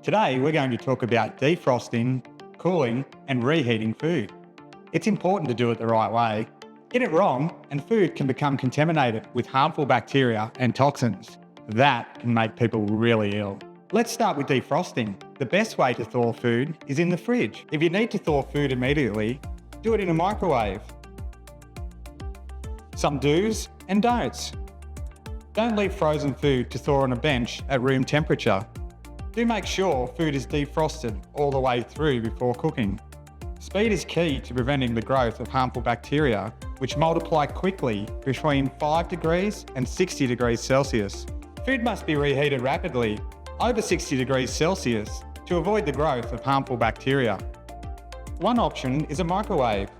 Today, we're going to talk about defrosting, cooling, and reheating food. It's important to do it the right way. Get it wrong, and food can become contaminated with harmful bacteria and toxins. That can make people really ill. Let's start with defrosting. The best way to thaw food is in the fridge. If you need to thaw food immediately, do it in a microwave. Some do's and don'ts. Don't leave frozen food to thaw on a bench at room temperature. Do make sure food is defrosted all the way through before cooking. Speed is key to preventing the growth of harmful bacteria, which multiply quickly between 5 degrees and 60 degrees Celsius. Food must be reheated rapidly, over 60 degrees Celsius, to avoid the growth of harmful bacteria. One option is a microwave.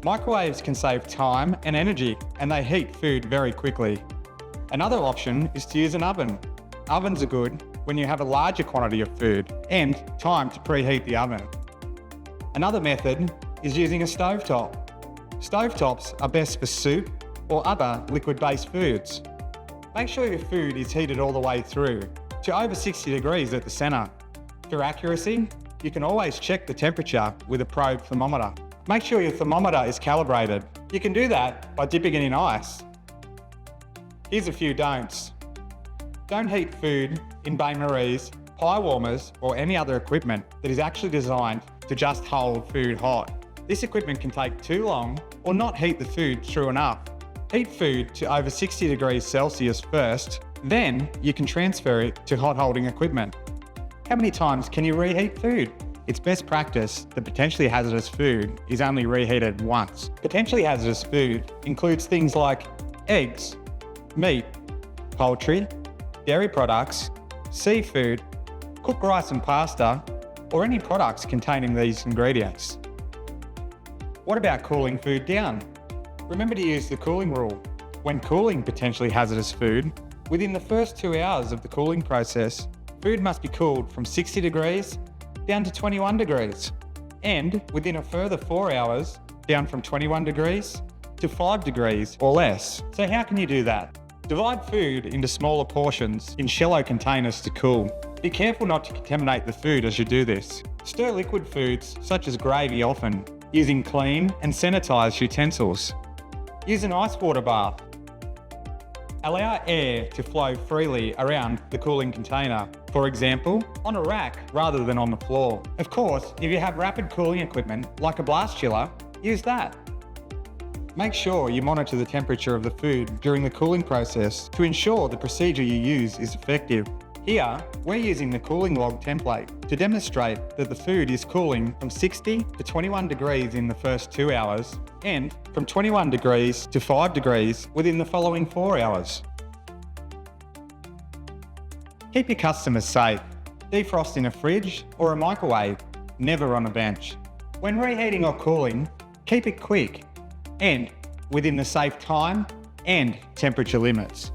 Microwaves can save time and energy, and they heat food very quickly. Another option is to use an oven. Ovens are good when you have a larger quantity of food and time to preheat the oven. Another method is using a stovetop. Stovetops are best for soup or other liquid-based foods. Make sure your food is heated all the way through to over 60 degrees at the centre. For accuracy, you can always check the temperature with a probe thermometer. Make sure your thermometer is calibrated. You can do that by dipping it in ice. Here's a few don'ts. Don't heat food in bain-maries, pie warmers, or any other equipment that is actually designed to just hold food hot. This equipment can take too long or not heat the food through enough. Heat food to over 60 degrees Celsius first, then you can transfer it to hot holding equipment. How many times can you reheat food? It's best practice that potentially hazardous food is only reheated once. Potentially hazardous food includes things like eggs, meat, poultry, dairy products, seafood, cooked rice and pasta, or any products containing these ingredients. What about cooling food down? Remember to use the cooling rule. When cooling potentially hazardous food, within the first 2 hours of the cooling process, food must be cooled from 60 degrees down to 21 degrees, and within a further 4 hours, down from 21 degrees to 5 degrees or less. So how can you do that? Divide food into smaller portions in shallow containers to cool. Be careful not to contaminate the food as you do this. Stir liquid foods, such as gravy, often, using clean and sanitised utensils. Use an ice water bath. Allow air to flow freely around the cooling container, for example, on a rack rather than on the floor. Of course, if you have rapid cooling equipment, like a blast chiller, use that. Make sure you monitor the temperature of the food during the cooling process to ensure the procedure you use is effective. Here, we're using the cooling log template to demonstrate that the food is cooling from 60 to 21 degrees in the first 2 hours and from 21 degrees to 5 degrees within the following 4 hours. Keep your customers safe. Defrost in a fridge or a microwave, never on a bench. When reheating or cooling, keep it quick and within the safe time and temperature limits.